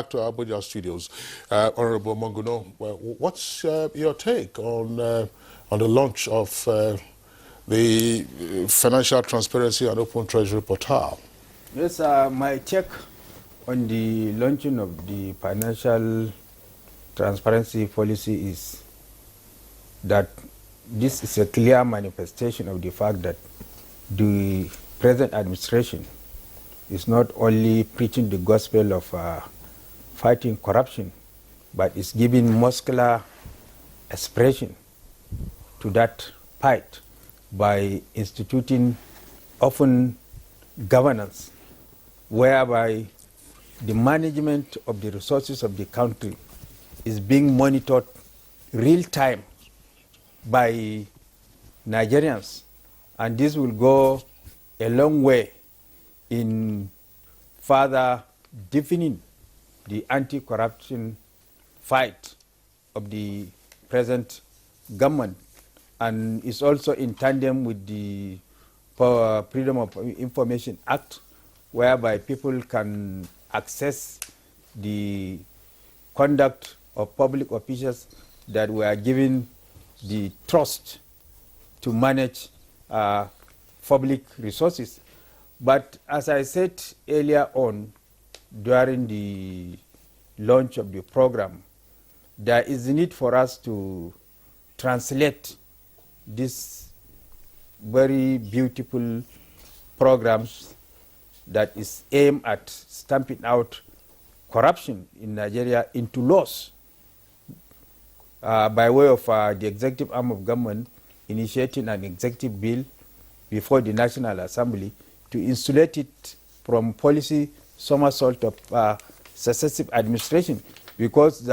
To our Abuja studios, Honorable Monguno, what's your take on the launch of the Financial Transparency and Open Treasury Portal? Yes, my take on the launching of the financial transparency policy is that this is a clear manifestation of the fact that the present administration is not only preaching the gospel of fighting corruption, but is giving muscular expression to that fight by instituting open governance, whereby the management of the resources of the country is being monitored real time by Nigerians, and this will go a long way in further deepening the anti-corruption fight of the present government, and is also in tandem with the Freedom of Information Act, whereby people can access the conduct of public officials that were given the trust to manage public resources. But as I said earlier on, during the launch of the program, there is a need for us to translate these very beautiful programs that is aimed at stamping out corruption in Nigeria into laws by way of the executive arm of government initiating an executive bill before the National Assembly to insulate it from policy somersault of successive administration, because we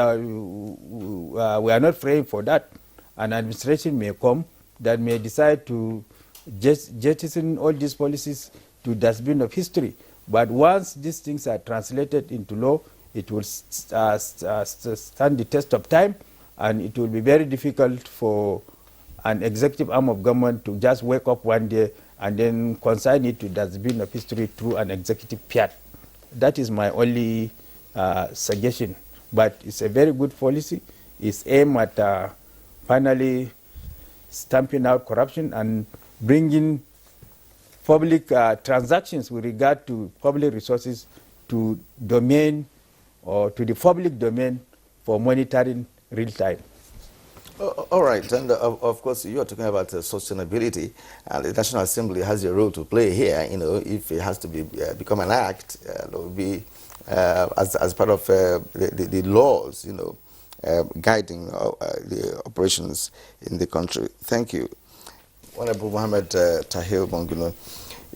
are not praying for that. An administration may come that may decide to jettison all these policies to dustbin of history. But once these things are translated into law, it will stand the test of time, and it will be very difficult for an executive arm of government to just wake up one day and then consign it to dustbin of history through an executive fiat. That is my only suggestion. But it's a very good policy. It's aimed at finally stamping out corruption and bringing public transactions with regard to public resources to domain or to the public domain for monitoring real time. All right, and of course you are talking about sustainability, and the National Assembly has a role to play here. You know, if it has to be become an act, it will be as part of the laws, you know, guiding the operations in the country. Thank you, Honorable Mohammed Tahir Bonguno.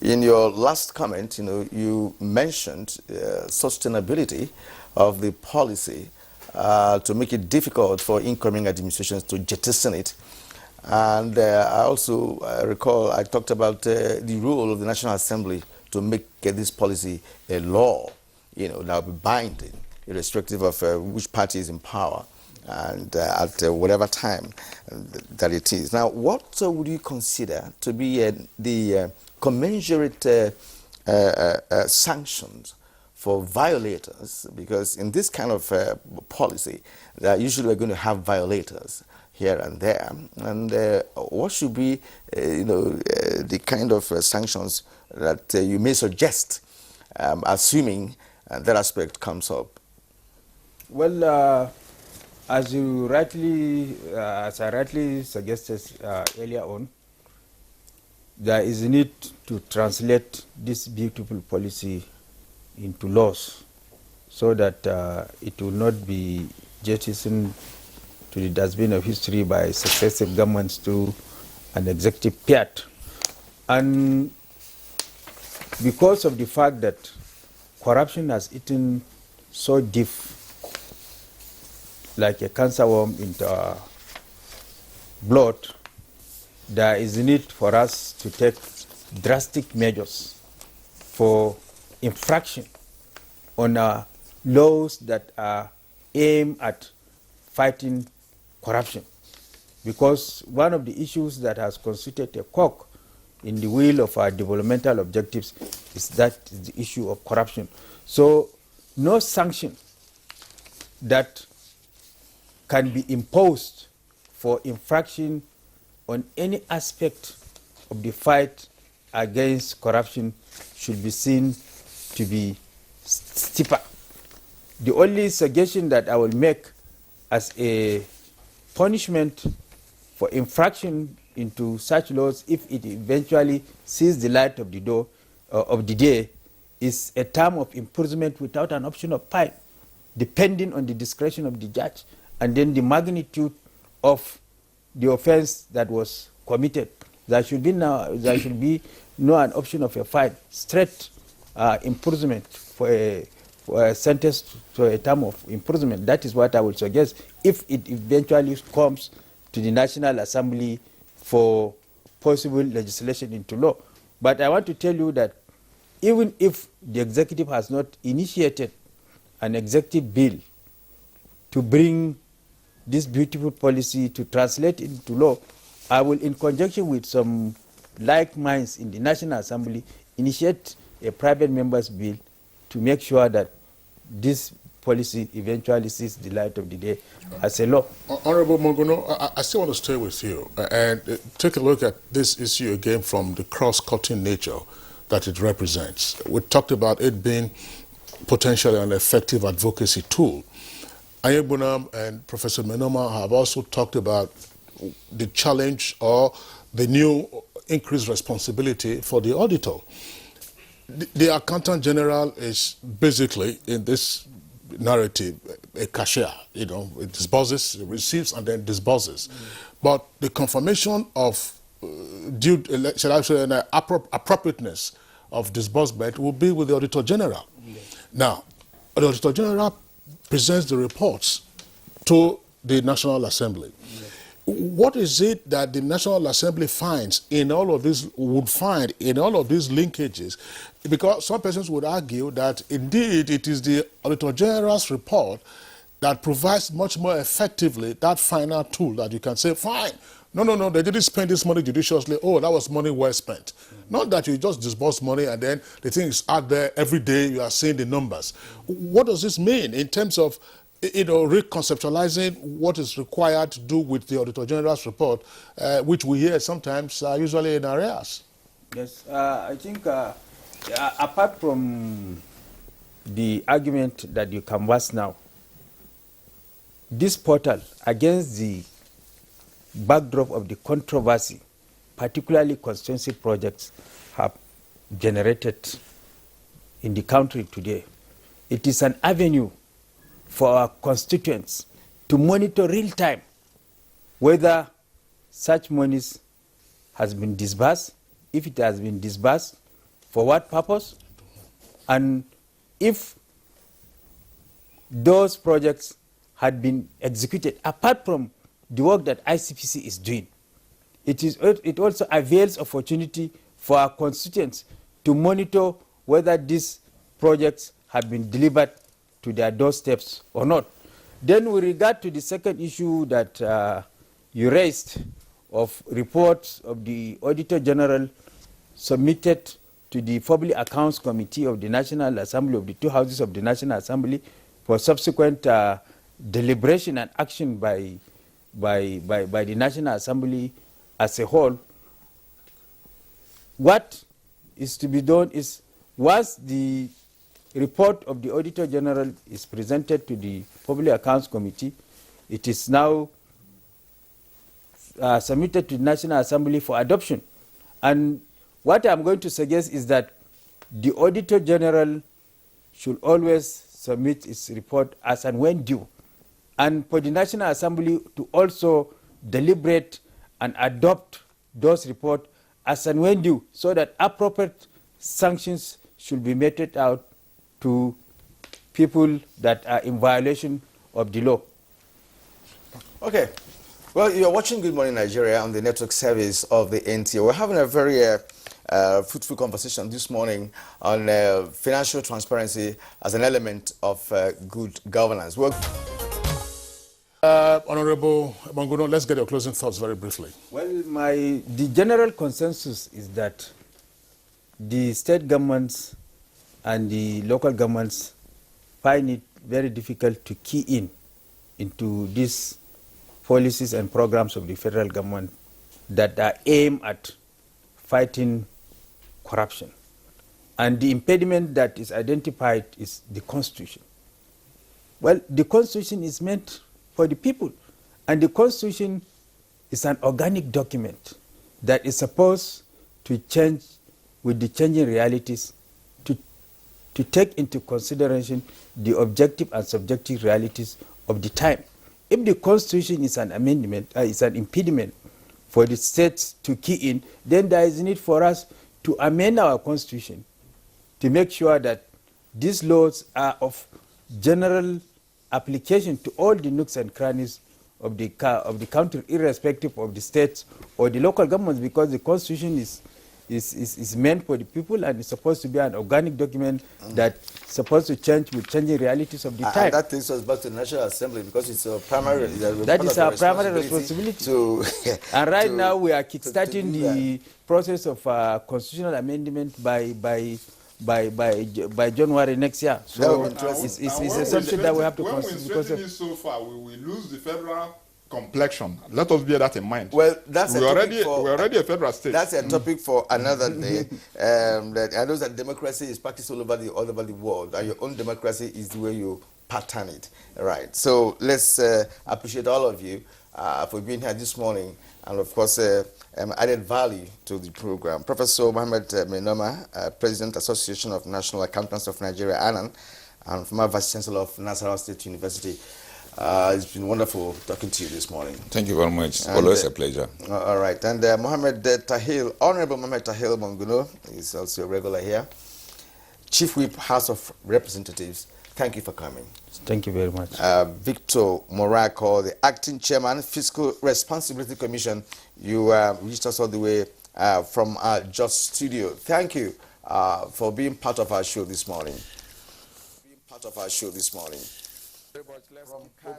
In your last comment, you know, you mentioned sustainability of the policy to make it difficult for incoming administrations to jettison it. And I also recall I talked about the role of the National Assembly to make this policy a law, you know, that will be binding, irrespective of which party is in power and at whatever time that it is. Now, what would you consider to be the commensurate sanctions for violators? Because in this kind of policy, usually we're going to have violators here and there. And what should be, you know, the kind of sanctions that you may suggest, assuming that aspect comes up? Well, as I rightly suggested earlier on, there is a need to translate this beautiful policy into laws so that it will not be jettisoned to the dustbin of history by successive governments through an executive fiat. And because of the fact that corruption has eaten so deep, like a cancer worm into our blood, there is a need for us to take drastic measures for infraction on laws that are aimed at fighting corruption. Because one of the issues that has constituted a cog in the wheel of our developmental objectives is the issue of corruption. So no sanction that can be imposed for infraction on any aspect of the fight against corruption should be seen to be stiffer. The only suggestion that I will make as a punishment for infraction into such laws, if it eventually sees the light of the day, is a term of imprisonment without an option of fine, depending on the discretion of the judge and then the magnitude of the offense that was committed. There should be no an option of a fine, straight imprisonment for a sentence to a term of imprisonment. That is what I would suggest if it eventually comes to the National Assembly for possible legislation into law. But I want to tell you that even if the executive has not initiated an executive bill to bring this beautiful policy to translate into law, I will, in conjunction with some like minds in the National Assembly, initiate a private member's bill to make sure that this policy eventually sees the light of the day as a law. Honorable Monguno, I still want to stay with you and take a look at this issue again from the cross-cutting nature that it represents. We talked about it being potentially an effective advocacy tool. Ayebunam and Professor Menoma have also talked about the challenge or the new increased responsibility for the auditor. The Accountant General is basically, in this narrative, a cashier. You know, it disburses, it receives, and then disburses. But the confirmation of shall I say, an appropriateness of disbursement will be with the Auditor General. Now, the Auditor General presents the reports to the National Assembly. What is it that the National Assembly finds in all of these, would find in all of these linkages? Because some persons would argue that indeed it is the Auditor General's report that provides much more effectively that final tool that you can say, fine, no, they didn't spend this money judiciously. Oh, that was money well spent. Not that you just disburse money and then the thing is out there every day, you are seeing the numbers. What does this mean in terms of, you know, reconceptualizing what is required to do with the Auditor General's report, which we hear sometimes are usually in arrears? Yes, I think apart from the argument that you canvass now, this portal, against the backdrop of the controversy, particularly constituency projects have generated in the country today, it is an avenue for our constituents to monitor real time whether such monies has been disbursed, if it has been disbursed, for what purpose, and if those projects had been executed apart from the work that ICPC is doing. It also avails opportunity for our constituents to monitor whether these projects have been delivered to their doorsteps or not. Then with regard to the second issue that you raised of reports of the Auditor General submitted to the Public Accounts Committee of the National Assembly, of the two houses of the National Assembly, for subsequent deliberation and action by the National Assembly as a whole, what is to be done is, once the report of the Auditor General is presented to the Public Accounts Committee, it is now submitted to the National Assembly for adoption. And what I'm going to suggest is that the Auditor General should always submit its report as and when due, and for the National Assembly to also deliberate and adopt those reports as and when due, so that appropriate sanctions should be meted out to people that are in violation of the law. Okay. Well, you're watching Good Morning Nigeria on the network service of the NTA. We're having a very fruitful conversation this morning on financial transparency as an element of good governance. Honorable Monguno, let's get your closing thoughts very briefly. Well, the general consensus is that the state governments and the local governments find it very difficult to key in into these policies and programs of the federal government that are aimed at fighting corruption. And the impediment that is identified is the Constitution. Well, the Constitution is meant for the people, and the Constitution is an organic document that is supposed to change with the changing realities, to take into consideration the objective and subjective realities of the time. If the Constitution is an amendment, is an impediment for the states to key in, then there is a need for us to amend our Constitution to make sure that these laws are of general application to all the nooks and crannies of the country, irrespective of the states or the local governments, because the Constitution is meant for the people and is supposed to be an organic document that's supposed to change with changing realities of the time. And that takes us back to the National Assembly, because it's a primary. That is our primary responsibility. And right now we are kickstarting the process of constitutional amendment by January next year. So it's something that we have to consider. When we strengthen it so far, we will lose the federal complexion. Let us bear that in mind. Well, that's we're already a federal state. That's a topic for another day. I know that democracy is practiced all over the world, and your own democracy is the way you pattern it. Right. So let's appreciate all of you for being here this morning, and of course added value to the program. Professor Mohammed Menoma, President Association of National Accountants of Nigeria, ANAN, and former Vice Chancellor of Nasarawa State University. It's been wonderful talking to you this morning. Thank you very much. Always a pleasure. All right. And Mohammed Tahil, Honorable Mohammed Tahil Monguno, is also a regular here. Chief Whip, House of Representatives, thank you for coming. Thank you very much. Victor Morako, the Acting Chairman, Fiscal Responsibility Commission, you reached us all the way from our Just Studio. Thank you for being part of our show this morning.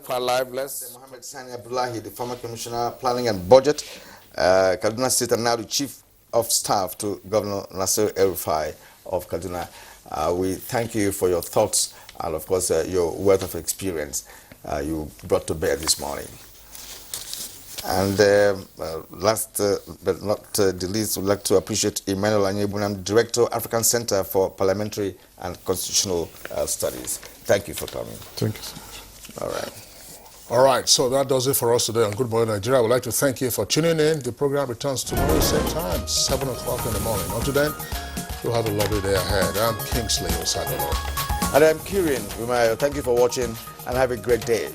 From Live, Mohammed Sani Abdullahi, the former Commissioner, Planning and Budget, Kaduna State, and now the Chief of Staff to Governor Nasir El-Rufai of Kaduna. We thank you for your thoughts and, of course, your wealth of experience you brought to bear this morning. And last but not the least, we'd like to appreciate Emmanuel Anyebunam, Director, African Center for Parliamentary and Constitutional Studies. Thank you for coming. Thank you so much. All right. All right, so that does it for us today on Good Morning Nigeria. I would like to thank you for tuning in. The program returns tomorrow, same time, 7 o'clock in the morning. Until then, you'll have a lovely day ahead. I'm Kingsley Osadolo. And I'm Kirin Umayo. Thank you for watching and have a great day.